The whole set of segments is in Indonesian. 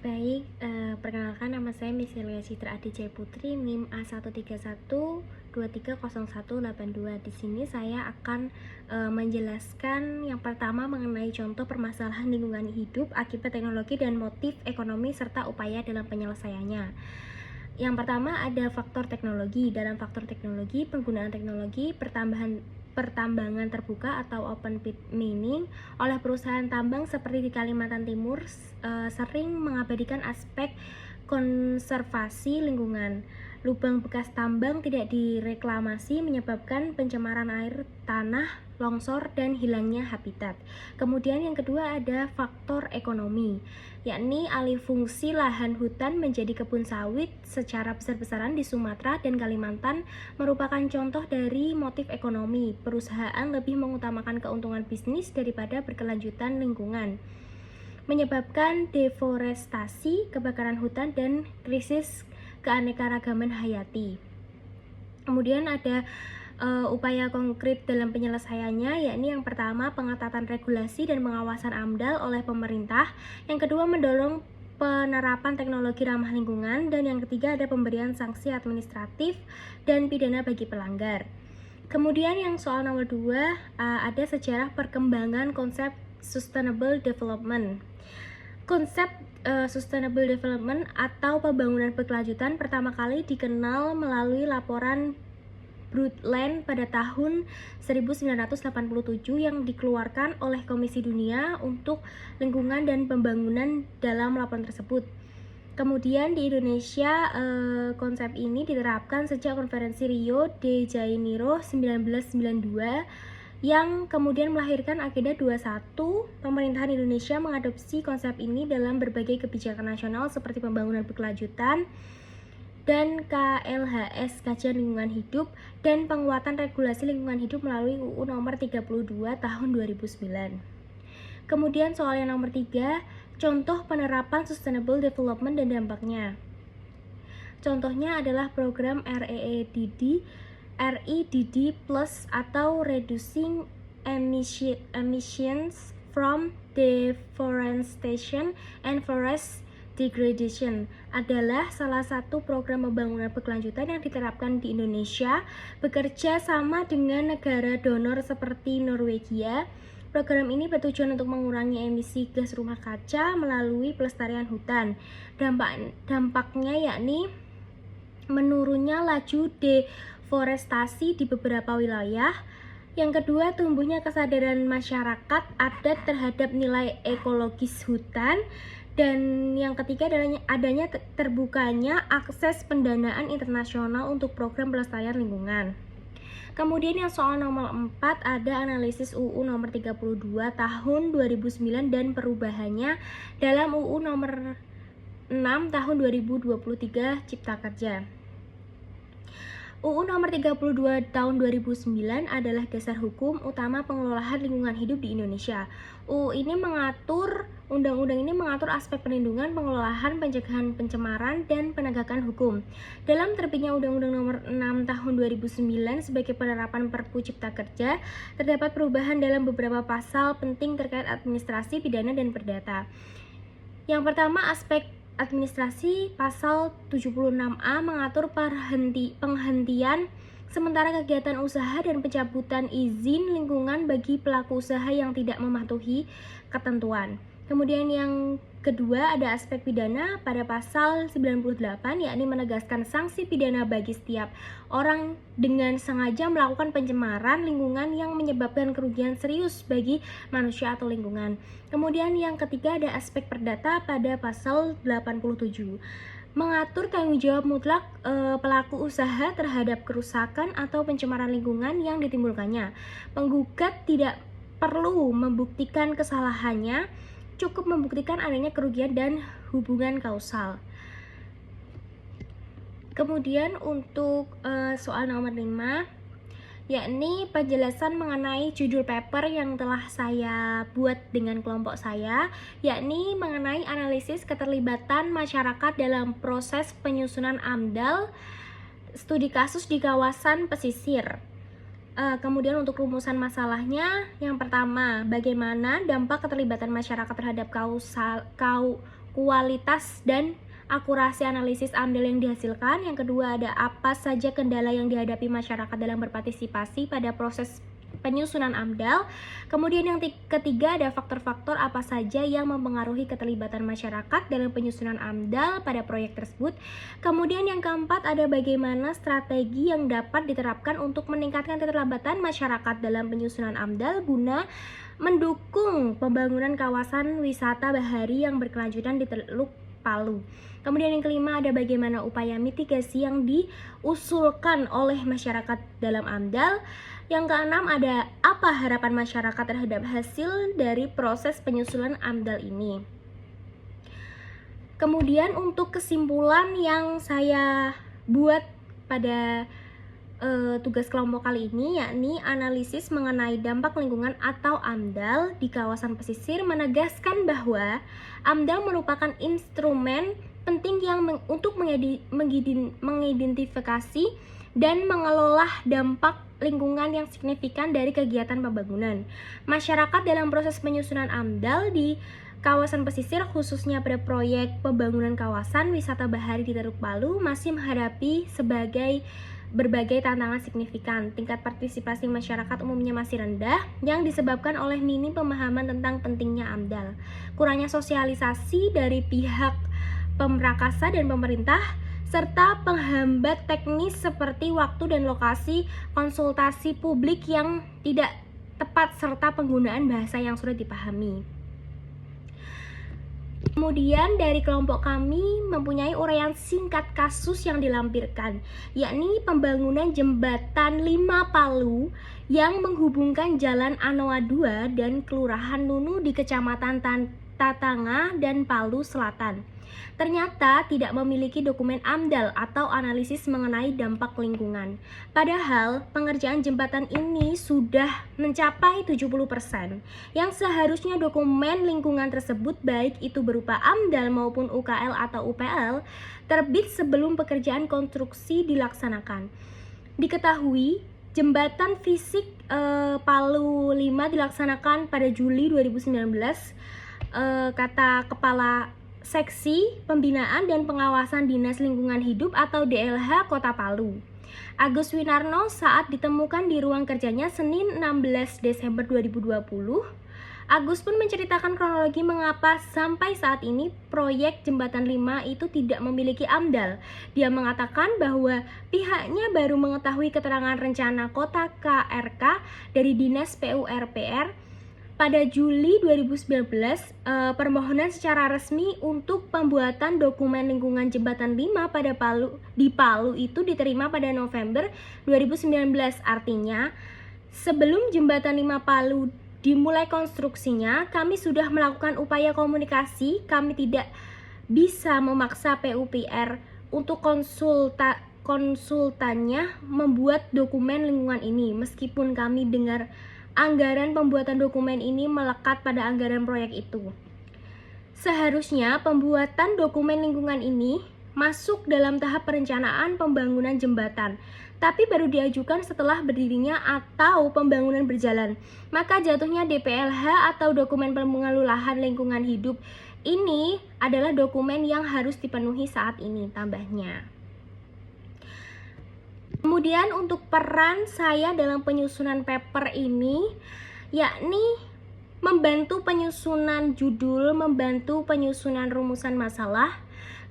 Baik, perkenalkan nama saya Miselia Citra Adijaya Putri, NIM A131230182. Di sini saya akan menjelaskan yang pertama mengenai contoh permasalahan lingkungan hidup akibat teknologi dan motif ekonomi serta upaya dalam penyelesaiannya. Yang pertama ada faktor teknologi. Dalam faktor teknologi, penggunaan teknologi pertambangan terbuka atau open pit mining oleh perusahaan tambang seperti di Kalimantan Timur sering mengabaikan aspek konservasi lingkungan. Lubang bekas tambang tidak direklamasi menyebabkan pencemaran air tanah, longsor, dan hilangnya habitat. Kemudian yang kedua ada faktor ekonomi, yakni alih fungsi lahan hutan menjadi kebun sawit secara besar-besaran di Sumatera dan Kalimantan merupakan contoh dari motif ekonomi. Perusahaan lebih mengutamakan keuntungan bisnis daripada berkelanjutan lingkungan, menyebabkan deforestasi, kebakaran hutan, dan krisis keanekaragaman hayati. Kemudian ada upaya konkret dalam penyelesaiannya, yakni yang pertama pengetatan regulasi dan pengawasan AMDAL oleh pemerintah, yang kedua mendorong penerapan teknologi ramah lingkungan, dan yang ketiga ada pemberian sanksi administratif dan pidana bagi pelanggar. Kemudian yang soal nomor 2 ada sejarah perkembangan konsep sustainable development. Konsep sustainable development atau pembangunan berkelanjutan pertama kali dikenal melalui laporan Brundtland pada tahun 1987 yang dikeluarkan oleh Komisi Dunia untuk Lingkungan dan Pembangunan. Dalam laporan tersebut, kemudian di Indonesia konsep ini diterapkan sejak konferensi Rio de Janeiro 1992 yang kemudian melahirkan Agenda 21. Pemerintahan Indonesia mengadopsi konsep ini dalam berbagai kebijakan nasional seperti pembangunan berkelanjutan dan KLHS Kajian Lingkungan Hidup dan penguatan regulasi lingkungan hidup melalui UU nomor 32 tahun 2009. Kemudian soal yang nomor 3, contoh penerapan sustainable development dan dampaknya. Contohnya adalah program REDD Plus atau Reducing Emissions from Deforestation and Forest Degradation adalah salah satu program pembangunan berkelanjutan yang diterapkan di Indonesia bekerja sama dengan negara donor seperti Norwegia. Program ini bertujuan untuk mengurangi emisi gas rumah kaca melalui pelestarian hutan. Dampaknya yakni menurunnya laju deforestasi di beberapa wilayah. Yang kedua, tumbuhnya kesadaran masyarakat adat terhadap nilai ekologis hutan. Dan yang ketiga adalah adanya terbukanya akses pendanaan internasional untuk program pelestarian lingkungan. Kemudian yang soal nomor 4 ada analisis UU nomor 32 tahun 2009 dan perubahannya dalam UU nomor 6 tahun 2023 Cipta Kerja. UU nomor 32 tahun 2009 adalah dasar hukum utama pengelolaan lingkungan hidup di Indonesia. Undang-undang ini mengatur aspek perlindungan, pengelolaan, pencegahan pencemaran, dan penegakan hukum. Dalam terbitnya Undang-Undang nomor 6 tahun 2009 sebagai penerapan Perpu Cipta Kerja, terdapat perubahan dalam beberapa pasal penting terkait administrasi, pidana, dan perdata. Yang pertama, aspek administrasi. Pasal 76A mengatur penghentian sementara kegiatan usaha dan pencabutan izin lingkungan bagi pelaku usaha yang tidak mematuhi ketentuan. Kemudian yang kedua ada aspek pidana pada pasal 98, yakni menegaskan sanksi pidana bagi setiap orang dengan sengaja melakukan pencemaran lingkungan yang menyebabkan kerugian serius bagi manusia atau lingkungan. Kemudian yang ketiga ada aspek perdata pada pasal 87, mengatur tanggung jawab mutlak pelaku usaha terhadap kerusakan atau pencemaran lingkungan yang ditimbulkannya. Penggugat tidak perlu membuktikan kesalahannya, cukup membuktikan adanya kerugian dan hubungan kausal. Kemudian untuk soal nomor 5, yakni penjelasan mengenai judul paper yang telah saya buat dengan kelompok saya, yakni mengenai analisis keterlibatan masyarakat dalam proses penyusunan AMDAL, studi kasus di kawasan pesisir. Kemudian untuk rumusan masalahnya, yang pertama, bagaimana dampak keterlibatan masyarakat terhadap kualitas dan akurasi analisis AMDAL yang dihasilkan. Yang kedua, ada apa saja kendala yang dihadapi masyarakat dalam berpartisipasi pada proses penyusunan AMDAL. Kemudian yang ketiga, ada faktor-faktor apa saja yang mempengaruhi keterlibatan masyarakat dalam penyusunan AMDAL pada proyek tersebut. Kemudian yang keempat, ada bagaimana strategi yang dapat diterapkan untuk meningkatkan keterlibatan masyarakat dalam penyusunan AMDAL guna mendukung pembangunan kawasan wisata bahari yang berkelanjutan di Teluk Palu. Kemudian yang kelima, ada bagaimana upaya mitigasi yang diusulkan oleh masyarakat dalam AMDAL. Yang keenam, ada apa harapan masyarakat terhadap hasil dari proses penyusunan AMDAL ini. Kemudian untuk kesimpulan yang saya buat pada tugas kelompok kali ini, yakni analisis mengenai dampak lingkungan atau AMDAL di kawasan pesisir, menegaskan bahwa AMDAL merupakan instrumen penting yang untuk mengidentifikasi dan mengelola dampak lingkungan yang signifikan dari kegiatan pembangunan masyarakat dalam proses penyusunan AMDAL di kawasan pesisir, khususnya pada proyek pembangunan kawasan wisata bahari di Teluk Palu, masih menghadapi berbagai tantangan signifikan. Tingkat partisipasi masyarakat umumnya masih rendah yang disebabkan oleh minim pemahaman tentang pentingnya AMDAL, kurangnya sosialisasi dari pihak pemrakasa dan pemerintah, serta penghambat teknis seperti waktu dan lokasi konsultasi publik yang tidak tepat serta penggunaan bahasa yang sulit dipahami. Kemudian dari kelompok kami mempunyai uraian singkat kasus yang dilampirkan, yakni pembangunan jembatan 5 Palu yang menghubungkan Jalan Anoa 2 dan Kelurahan Nunu di Kecamatan Tatanga dan Palu Selatan. Ternyata tidak memiliki dokumen AMDAL atau analisis mengenai dampak lingkungan. Padahal pengerjaan jembatan ini sudah mencapai 70%, yang seharusnya dokumen lingkungan tersebut, baik itu berupa AMDAL maupun UKL atau UPL, terbit sebelum pekerjaan konstruksi dilaksanakan. Diketahui jembatan fisik Palu 5 dilaksanakan pada Juli 2019, kata Kepala Seksi Pembinaan dan Pengawasan Dinas Lingkungan Hidup atau DLH Kota Palu, Agus Winarno, saat ditemukan di ruang kerjanya Senin 16 Desember 2020. Agus pun menceritakan kronologi mengapa sampai saat ini proyek Jembatan 5 itu tidak memiliki AMDAL. Dia mengatakan bahwa pihaknya baru mengetahui keterangan rencana kota KRK dari Dinas PURPR pada Juli 2019, permohonan secara resmi untuk pembuatan dokumen lingkungan Jembatan 5 di Palu itu diterima pada November 2019. Artinya, sebelum Jembatan 5 Palu dimulai konstruksinya, kami sudah melakukan upaya komunikasi. Kami tidak bisa memaksa PUPR untuk konsultannya membuat dokumen lingkungan ini, meskipun kami dengar anggaran pembuatan dokumen ini melekat pada anggaran proyek itu. Seharusnya pembuatan dokumen lingkungan ini masuk dalam tahap perencanaan pembangunan jembatan, tapi baru diajukan setelah berdirinya atau pembangunan berjalan. Maka jatuhnya DPLH atau dokumen pengelolaan lingkungan hidup ini adalah dokumen yang harus dipenuhi saat ini, tambahnya. Kemudian untuk peran saya dalam penyusunan paper ini, yakni membantu penyusunan judul, membantu penyusunan rumusan masalah,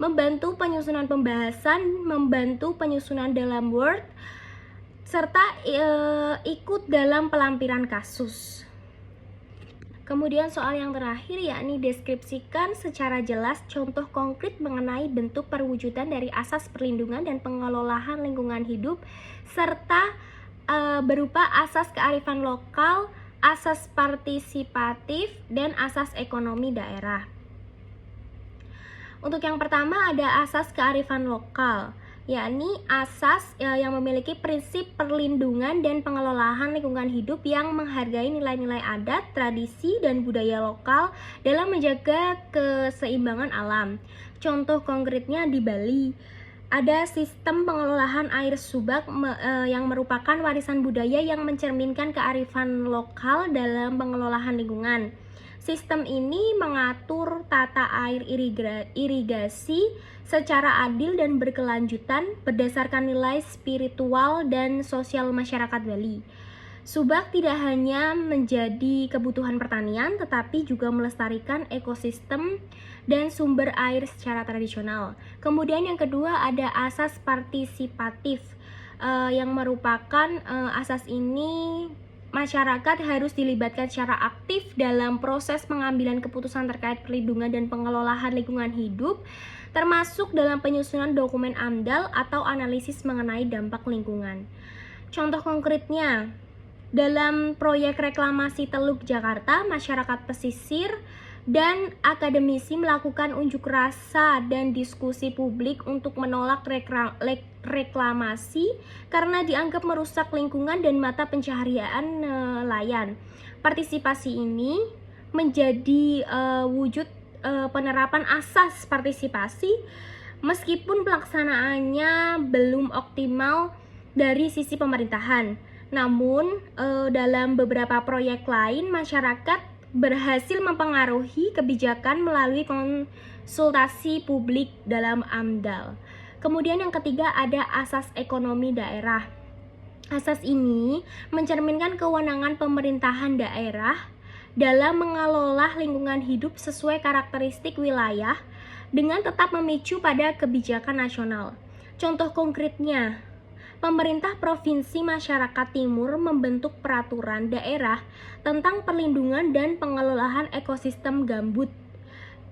membantu penyusunan pembahasan, membantu penyusunan dalam Word, serta ikut dalam pelampiran kasus. Kemudian soal yang terakhir, yakni deskripsikan secara jelas contoh konkret mengenai bentuk perwujudan dari asas perlindungan dan pengelolaan lingkungan hidup, serta berupa asas kearifan lokal, asas partisipatif, dan asas ekonomi daerah. Untuk yang pertama ada asas kearifan lokal, yakni asas yang memiliki prinsip perlindungan dan pengelolaan lingkungan hidup yang menghargai nilai-nilai adat, tradisi, dan budaya lokal dalam menjaga keseimbangan alam. Contoh konkretnya di Bali, ada sistem pengelolaan air subak yang merupakan warisan budaya yang mencerminkan kearifan lokal dalam pengelolaan lingkungan. Sistem ini mengatur tata air irigasi secara adil dan berkelanjutan berdasarkan nilai spiritual dan sosial masyarakat Bali. Subak tidak hanya menjadi kebutuhan pertanian, tetapi juga melestarikan ekosistem dan sumber air secara tradisional. Kemudian yang kedua ada asas partisipatif, yang merupakan asas ini masyarakat harus dilibatkan secara aktif dalam proses pengambilan keputusan terkait perlindungan dan pengelolaan lingkungan hidup, termasuk dalam penyusunan dokumen AMDAL atau analisis mengenai dampak lingkungan. Contoh konkretnya, dalam proyek reklamasi Teluk Jakarta, masyarakat pesisir dan akademisi melakukan unjuk rasa dan diskusi publik untuk menolak reklamasi karena dianggap merusak lingkungan dan mata pencaharian nelayan. Partisipasi ini menjadi wujud penerapan asas partisipasi meskipun pelaksanaannya belum optimal dari sisi pemerintahan. Namun, dalam beberapa proyek lain, masyarakat berhasil mempengaruhi kebijakan melalui konsultasi publik dalam AMDAL. Kemudian yang ketiga ada asas ekonomi daerah. Asas ini mencerminkan kewenangan pemerintahan daerah dalam mengelola lingkungan hidup sesuai karakteristik wilayah dengan tetap memicu pada kebijakan nasional. Contoh konkretnya, pemerintah Provinsi Masyarakat Timur membentuk peraturan daerah tentang perlindungan dan pengelolaan ekosistem gambut.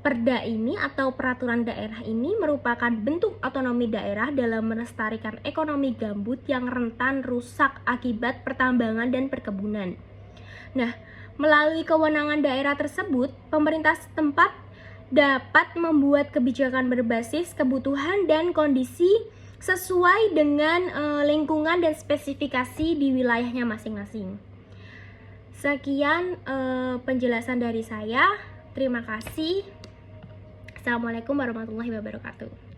Perda ini atau peraturan daerah ini merupakan bentuk otonomi daerah dalam melestarikan ekonomi gambut yang rentan rusak akibat pertambangan dan perkebunan. Nah, melalui kewenangan daerah tersebut, pemerintah setempat dapat membuat kebijakan berbasis kebutuhan dan kondisi sesuai dengan lingkungan dan spesifikasi di wilayahnya masing-masing. Sekian penjelasan dari saya. Terima kasih. Assalamualaikum warahmatullahi wabarakatuh.